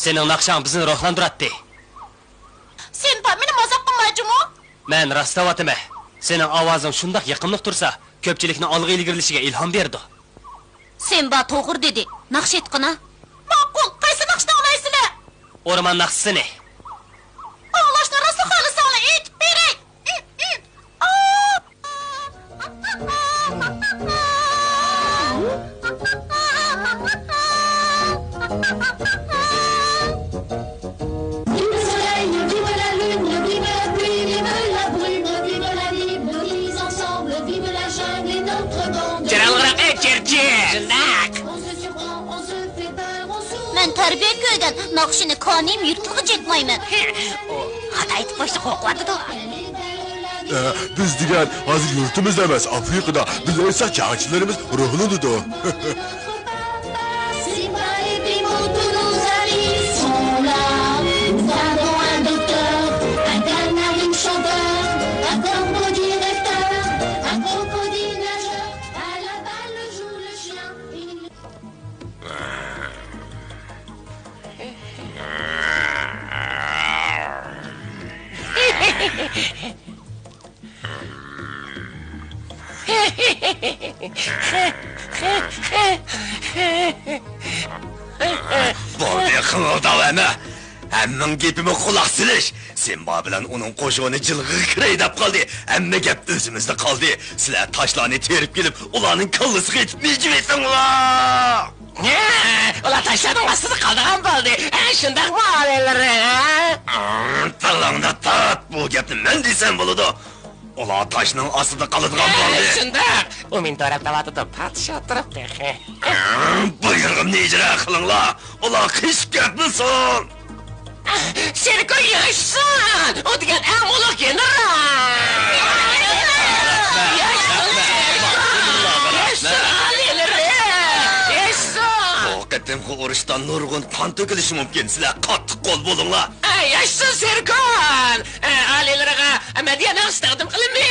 Senin nakşan bizni ruhlandırdı. Sen beni mazak qilmayjimi? Men rastavatime. Senin avazın şundaq yaqinliq tursa, köpçilikni algı ilgirlishiga ilhom berdi. Sen ba to'g'ri dedi. Naqsh etqina. Ma'qul, qaysi naqshni olaysizlar? O'rmon naqshini. Anglashni rosa xohlasanglar aytib beray. Men tarbiya ko'rgan naqshini konim yurtlig'i jetmayman. Xato aytib qo'ysa qo'rqadi-da. Biz degan hozir yurtimizda emas, Afrikada. Biz esa jangchilarimiz ruhlanadi. Bo'ldi, qing'ildavami. Hammaning gapimga quloq solish. Sen ba bilan uning qo'shig'ini jilg'i kiray deb qoldi. Hamma gap o'zimizda qoldi. Sizlar toshlarni terib kelib, ularning kallasiga yetib nejibetsinglar. Ular tashlaning ostida qoldigan bo'ldi. Shundaqmi olaylar? Tilingda tat, bu gapni men desam bo'ladi. Ular toshning ostida qoladigan bo'ldi. Shundaq. U men taraf davatida podsho turibdi. Buyurg'imni ijro qilinglar. Ular qish gapmisan. Serko yaşsan! O degan eng ulug' general! Bu urushdan nurg'un qon to'kilishi mumkin. Sizlar qattiq qo'l bo'linglar. Yaşsan Serkon! Alilar Ama diyana istedim kılınmıyor.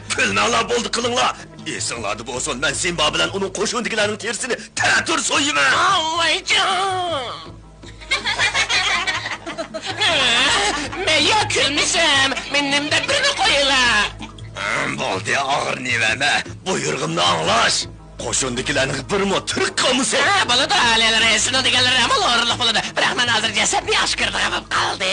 Külmela buldu kılınla. Esinlardı bu olsun, ben Simba bilen onun koşundakilerin tersini teratür soyumu. Allah'ım. Ben ya külmüşüm, benim de birini koyula. Boldu ağır niveme, buyurğumla anlaş. Koşundakilerin bir mi Türk kamusu? Bolu da aileler esini de gelir ama doğruluk buludu. Bırak ben hazır ceset bir aşkırdık yapıp kaldı.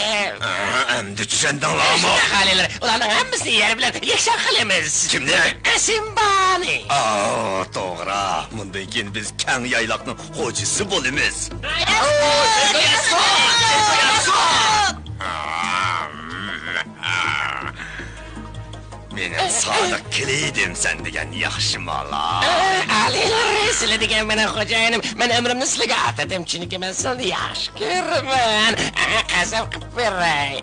Hem de düşenden lağımı. Bırak aileler, ulanın hemmisini yer bilen yekşen kılımız. Kimler? Simbani. Doğru. Bundan keyin biz keng yaylakның hocisi bolimiz. Benim sadık kiliydim sen degen yaxşı mala. Aliler sizle degen bana hocayınım. Ben ömrümü sizle atadım çünkü ben seni yaş görmem. Kasam kıpırray.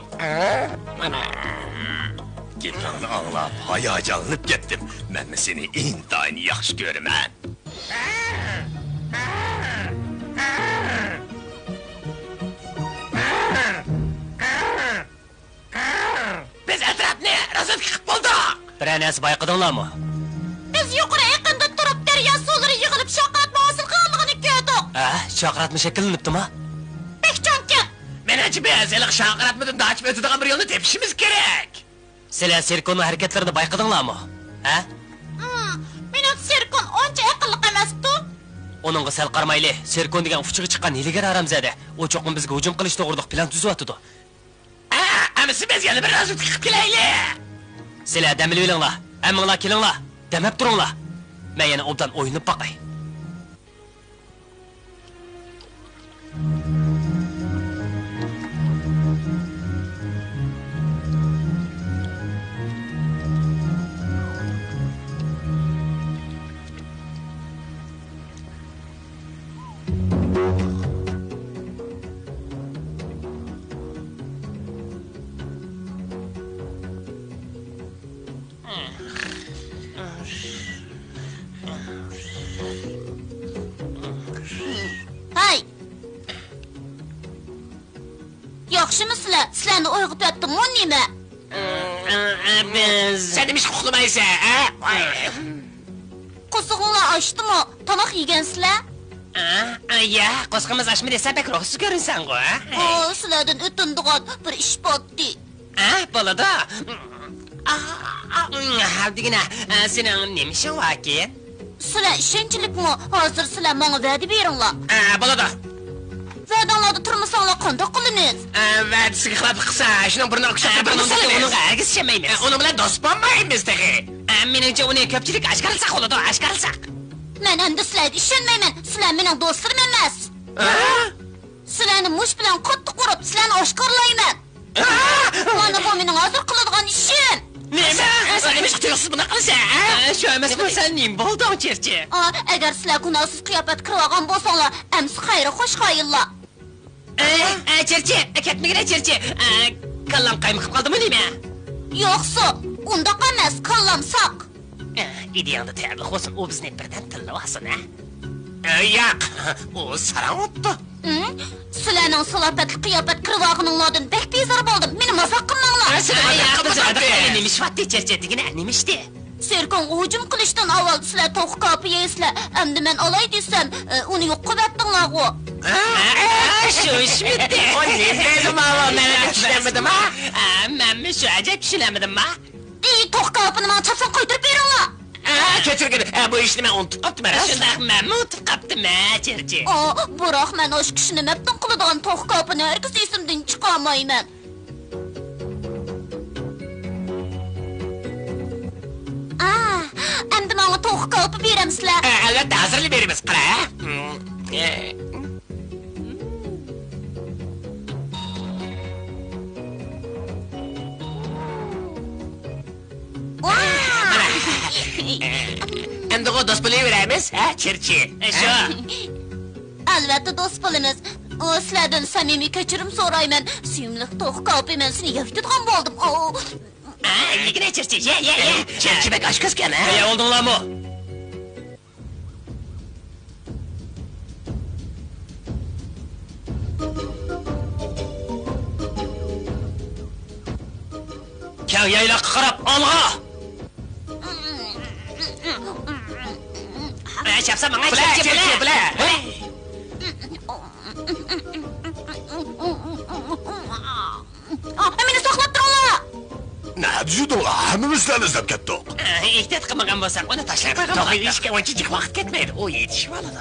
Gepini anlap, hayacanlanıp gittim. Ben mi seni intayını yaxşı görmem. Biz etrafını rozet kıp bulduk. Bir anasi bayqadinglarmi? Biz yuqori yaqinda turib daryo suvlari yig'ilib shoqatma hosil qilganligini ko'rdik. Ha, chaqratma shakllanibdimi? Bekjonka. Menimce biz elik şankıratmadan da açıp ötüdüğün bir yolunu tepişimiz gerek. Sizlar Serkonning harakatlarini bayqadinglarmi? Ha? Mening Serkon ancha aqlli emasdi. Onunga sal qaramayli. Serkon degan ufuchiga chiqqan hiligar aramzada. O cho'qin bizga hujum qilish to'g'riliq plan tuzyapti. Ama biz yana bir rozet kıp geleyli. Sizlar damil o'ylanglar. Hammanglar kelinglar. Damab turinglar. Men yana obdan o'yinib boqay. Hay. Yaxşımısınız? Sizlarni uyg'otdim, o nima? Biz... Sen demiş koklamaysa, ha? Qozig'inglar ochdimi? Tomoq yegansizlar? Ya, qo'sqimiz ashmi desa pek ruhsiz ko'rinsan ku, ha? Sizlardan o'tindigan bir ish botdi. Bo'ladi. Haldegina, sening nima ishing bor ekan? Sizlar ishonchlikmi? Hozir sizlar menga va'da beringlar. Bo'ladi. Va'danglarda turmasanglar qanday qilamiz? Va'dasiga xilaf qilsa, shuning birini o'xshatib birini solamiz. Uni hargiz ishlamaymiz. Uni bilan do'st bo'lmaymiz, tag'i. Meningcha uni ko'pchilik ashkarlasak bo'ladi, ashkarlasak. Men endi sizlarga ishonmayman. Sizlar mening do'stlarim emas. Sizlarni mush bilan qattiq urib, sizlarni oshkorlayman. Mana bu mening hozir qiladigan ishim. Nima? Sen nima qilasiz buni qilsa? Shu emasmi sen nim bo'lding, cherchi? Agar sizlar gunohsiz qiyofat qilib olgan bo'lsanglar, amsi xayri xo'sh qoyillar. Cherchi, ketmagina cherchi. Kallam qaymoq qoldimi nima? Yo'qsa, undaq emas, kallam saq. İdeyanda tayyorlik olsun, o bizni birden tillabasın, ha? Yo'q, u saran o'tdi. Sizlarning salopatli qiyofat qilib olganinglardan bek bezor bo'ldim. Meni mazoq qilmanglar. Nima ish vaqti cherchi degina, nima ishdi? Serkon hujum qilishdan avval sizlar to'q kapi yeysizlar. Endi men olay desam, uni yo'q qilib atdinglar-ku. Shu ish bitti. O nima ma'lum, men tushunmadim, ha? Men shu ajab tushunmadim, ha? To'q kapini menga chapsan qo'ydirib beringlar. Kechirgin, bu ishni men unutib qoldim. Shunday men unutib qoldim, cherchi. Biroq men o'sha kishini mabtun qiladigan to'q kapini hargiz esimdan chiqarmayman. Endi menga to'q kapi beramsizlar. Albatta, hozirlik beramiz, qara. Endi o do'st bo'laveramiz, ha, cherchi? Shu. Albatta do'st bo'lamiz. Sizlardan samimiy kechirim so'rayman. Suyimli to'q kapi men seni yeydigan bo'ldim. Yegina cherchi, ye. Cherchi bek oshkoskan, ha? Ya oldinglarmi? kang yayloqqa qarab olg'a. Chapsa menga bula. Meni saqlab turinglar. Nabjudu, hammamiz sizlarni izlab ketdik. Ehtiyot qilmagan bo'lsak, uni tashlab qo'ygan. Tog'ay ishga uncha vaqt ketmaydi. U yetishib oladi.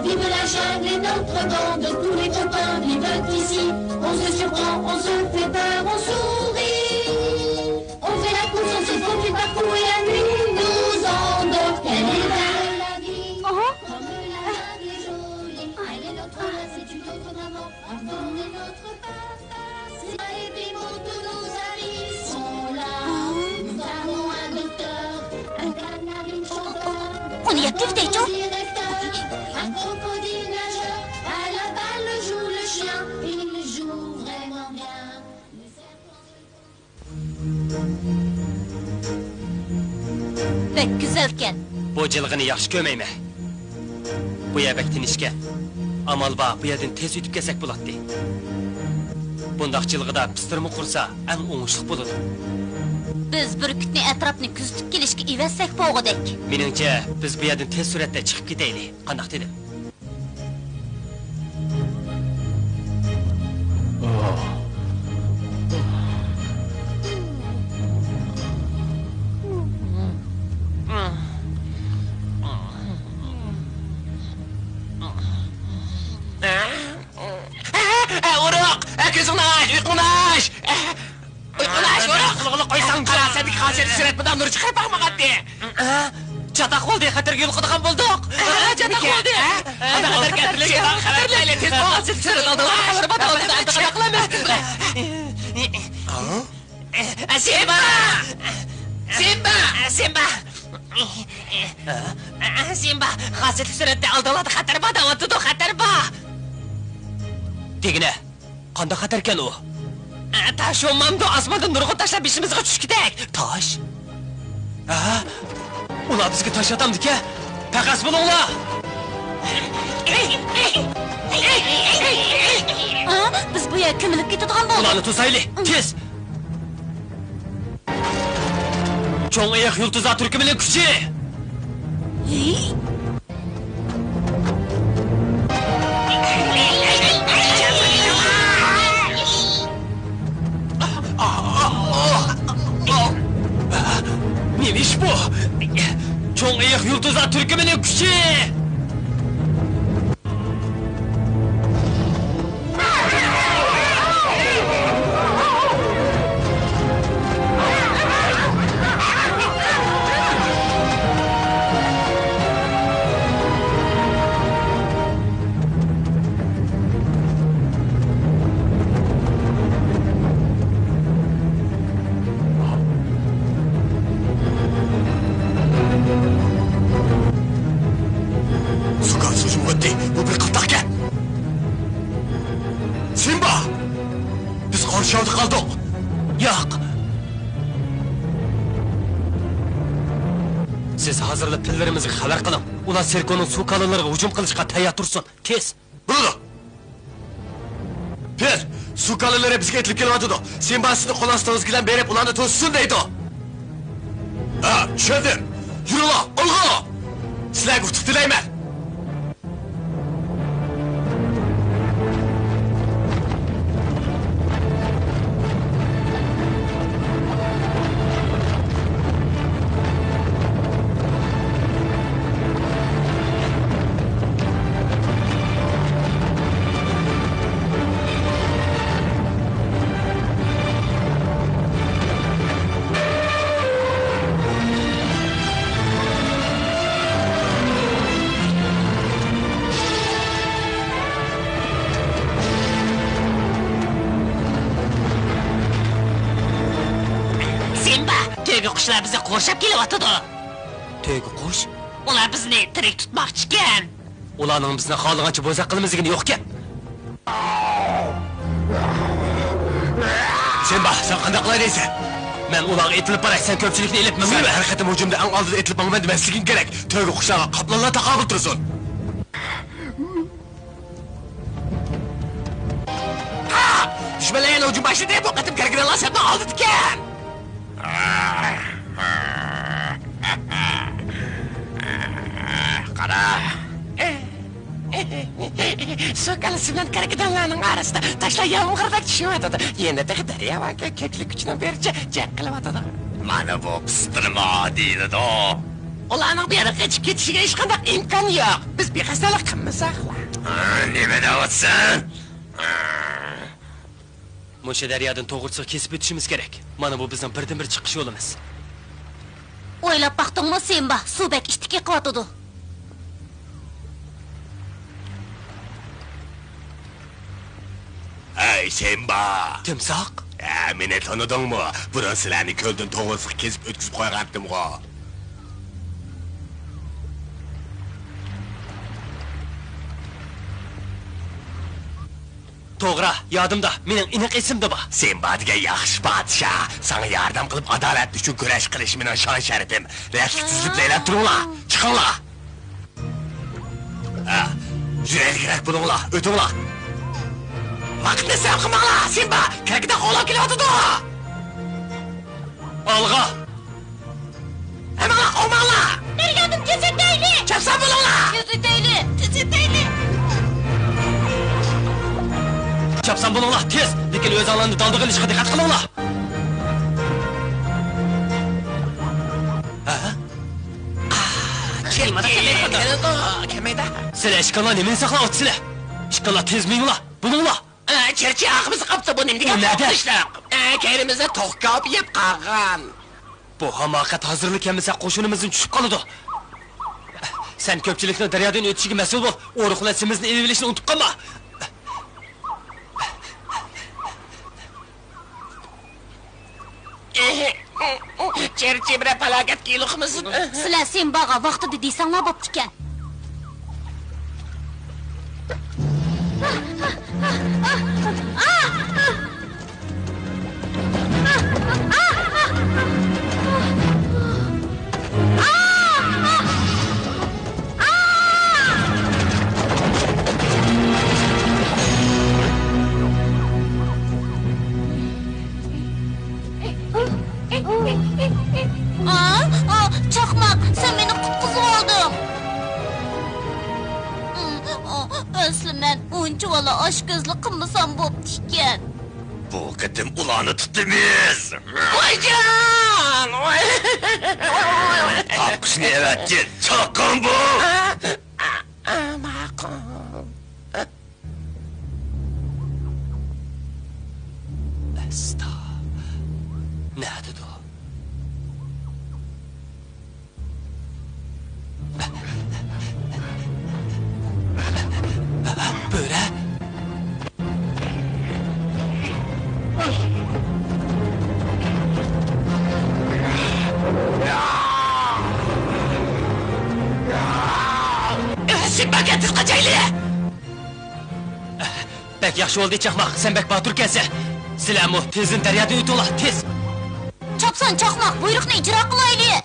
Vive la jungle et notre bande, tous les copains vivent ici. On se surprend, on se fait peur, on sourit. On fait la course, on se faufile partout et la nuit nous endort. Elle est belle la vie, comme la vague est jolie. Elle est notre race, c'est une autre maman, on est notre papa. C'est pas et Pimo, tous nos amis sont là. Nous avons un docteur, un canard, une chanteur. On y a plus d'écho. Un crocodile nageur, à la balle joue le chien, il joue vraiment bien. Bek güzelken. Bu jilg'ini yaxshi ko'mayman. Bu yabak tinishga. Amal bor, bu yerdan tez o'tib kelsak bo'ladi. Bundaq jilg'ida pistirma qursa, eng o'ngishli bo'ladi. Biz burkutni atrofni kuzatib kelishga ivazsak bo'g'idek. Meningcha, biz bu yerdan tez suratda chiqib ketaylik. Qanday dedi? Uruq! Ko'zingni och, uyqungni och! Uyqungni och, uruq! Qo'ysang, qarasadik xosiyat surat bilan nur chiqib qolmag'andi. Chatoq bo'ldi, xatarga yo'liqadigan bo'ldik. Chatoq bo'ldi. Xatar keltirishga xatarlayli tez xosiyat surat oldi. Xabar batoldi, antiqa qilamiz. Simba! Simba! Simba! Simba, xosiyat suratda oldiladi, xatar bor, o'tdi, xatar bor. Degine, qanday xatar ekan u? Tosh o'mamda osmondan nurg'un tashlab beshimizga tushib ketak. Tosh? Ular bizga tosh otamdi-ku. Paqas bo'linglar. Biz bu yerga ko'milib ketadigan bo'ldik. Ularni to'saylik, tez. Cho'ng oyoq yulduzlar turkumining kuchi. Nima ish bu? Cho'ng oyoq yulduzlar turkumining kuchi. Aşağıda kaldık. Yok. Siz hazırlı pillerimizi haber kılın. Ulan Serko'nun su kalınlarına hücum kılışka tayya dursun. Tez. Burada. Pil, su kalınları bizge etlip gelmedi. Sen basını kolasınız giden berip ulanı tozsun deydi o. Ha, düşürdüm. Yürü la, olga. Sizler kurtuk dileymen. Qushlar bizni qo'rshab kelyapti. Tövbe qo'sh. Ular bizni tirik tutmoqchi ekan. Ularning bizni xohlagancha bo'zaq qilmizligini yo'q-ku. Simba, sen qanday qilaysan? Men ularga etilib boray, sen ko'pchilikni ilib Sen minmayman. har qatim hujumda eng oldida etilib manman demasliging kerak. To'yga qushlarga qoplonlar taqobil tursin. Dushmanlarning hujum boshladi, bu qatim kargirlar sabni oldi ekan. Qara. So'kalisi bilan kargidonlarning orasida tashlar yomg'irda tushyotadi. Endi daryo va keklik kuchini berchi jak qilyotadi. Mana bu pistirma deydi-da. Ularning bu yerga qochib ketishiga hech qanday imkon yo'q. Biz bexastalar qilmasak. Nima deyapsan? Musha daryodan to'g'ri kesib o'tishimiz kerak. Mana bu bizning birdan-bir chiqish yo'limiz. O'ylab baqdingmi Simba? Suvbek ishtikka qilyotdi. Ey Simba! Timsoq? Meni tanidingmi? Burun sizlarni ko'ldan to'g'ri kesib o'tkazib qo'ygandim-ku. To'g'ri, yodimda. Mening iniq esimda bor. Simba degan yaxshi podshoh. Sana yordam qilib adolat uchun kurash qilish mening shon sharafim. Raqiqsizlik laylab turinglar. Chiqinglar. Yuraylik bo'linglar, o'tinglar. Vaqtni sarf qilmanglar, Simba. Kargida qo'lab kelyotdi. Olg'a. Hemen olmanglar. Daryodan tezitayli. Chapsan bo'linglar. Tezitayli. Chapsan bo'linglar, tez. Lekin o'z alanini dalda qilishga diqqat qilinglar. Kelmaydi. Sizlar ishqonlar nimani saqlayapsizlar? Ishqonlar tez minglar. Bo'linglar. Cherchi ağımızı kaptı bu nimdiga qo'rqishlar. Kayrimizda to'qqa yeb qolgan. Bu hamoqat hozirlik kelmasa qo'shinimizdan tushib qoladi. Sen ko'pchilikni daryodan o'tishiga mas'ul bo'l. O'riqlasimizni elib olishni unutib qolma. Cherchi bir falokat kelixmiz. Sizlar Simbaga vaqtida deysanglar bo'pti ekan. Çakmak, sen beni kutkuzu oldun. Özlümen, uncu valla aşk gözlü kılmasam boptu iken. Bu qatim ularni tutdimiz. Voycan! Topqishni evatgin, chaqqan bu. Ma'qul. Esta. Nerede o? Böyle. Simba getir qachayli. Bek yaxshi oldu çakmak. Sen bek batur kelsen. Silamu tezin deryadan o'tinglar, tez. Çapsan çakmak, buyruqni icra qilayli.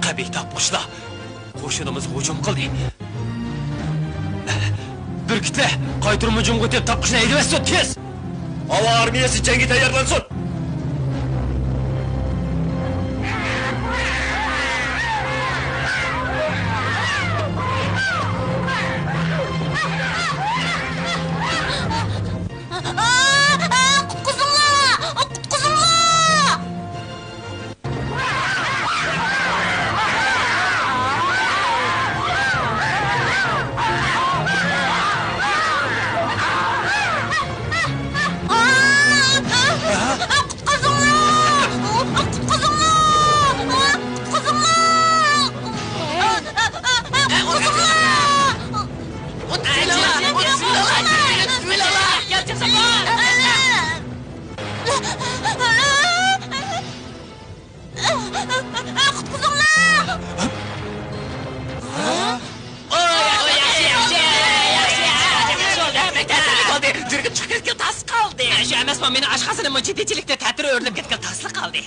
Qabih tapqishlar. Qo'shinimiz hujum qildi. Burkitlar, qaytirib hujum qilib tapqishni aydaversin, tez. Havo armiyasi jangga tayyorlansin. Qutquzinglar! Jirgib chiqib ketgan tas qoldi. Shu emasmi, meni oshxonaning jiddichilikda ta'tiri o'rnab ketgan tasli qoldi.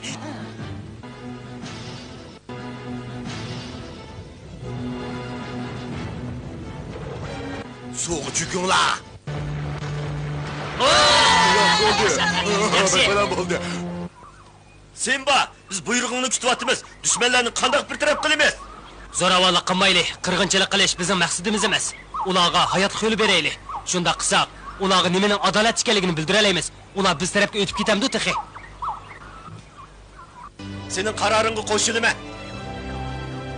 Soğuk çıkınlar. Yaxshi. Falan oldu. Simba, biz buyrug'ingni kutyapmiz. Dushmanlarni qanday bir taraf qilamiz? Zo'ravonlik qilmaylik, qirg'inchilik qilish bizning maqsadimiz emas. Ularga hayot yo'li beraylik. Shunda qilsak, ularga nimaning adolat ekanligini bildiraymiz. Ular biz tarafga o'tib ketamdi texi. Sening qaroringga qo'shilaman.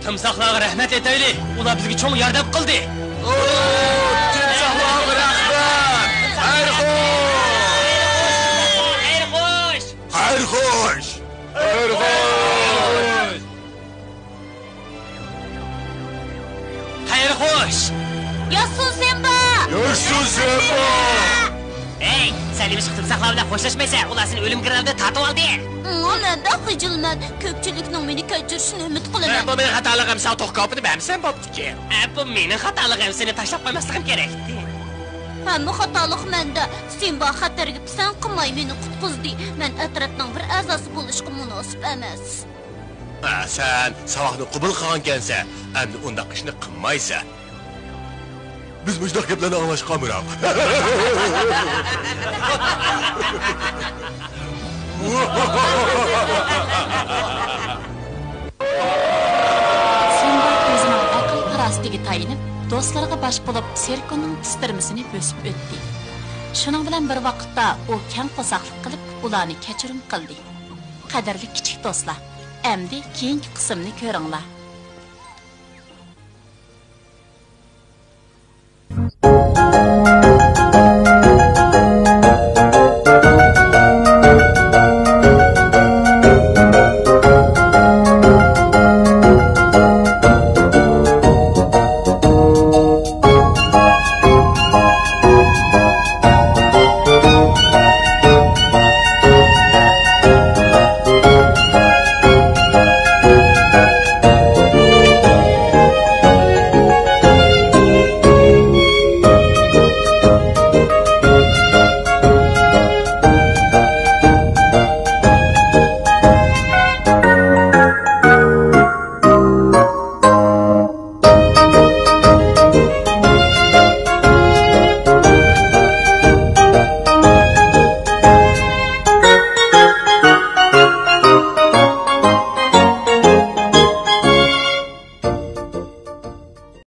Timsohlarga rahmat aytaylik. Ular bizga cho'ng yordam qildi. Timsahlarga rahmat. Xayr xo'sh. Xayr xo'sh. Xayr xo'sh. Xayr xo'sh. Yo'sin Simba! Yo'sin Simba! Ey, sen nima chiqib timsohlar bilan xo'shlashmaysan? Ular seni o'lim g'irrabida tatib oldi. Menda xijilman. Ko'pchilikning meni kechirishini umid qilaman. Bu mening xatoligim, sen to'xtab bermsan bo'pti-ki. Bu mening xatoligim, seni tashlab qo'ymasligim kerak. Hamma xatolik menda. Simba xatarga pisand qilmay meni qutqizdi. Men atrofning bir a'zosi bo'lishga munosib emas. Sen savaqni qabul qilgansan, endi undaq ishni qilmaysan. Biz mujdoq gaplarni anglashqanmiz. Simba o'zining aql parostigi tayinib, do'stlariga bosh bo'lib, Serkonning pistirmasini bo'sib o'tdi. Shuning bilan bir vaqtda u kang qo'saqlik qilib, ularni kechirim qildi. Qadrli kichik do'stlar, endi keyingi qismni ko'ringlar.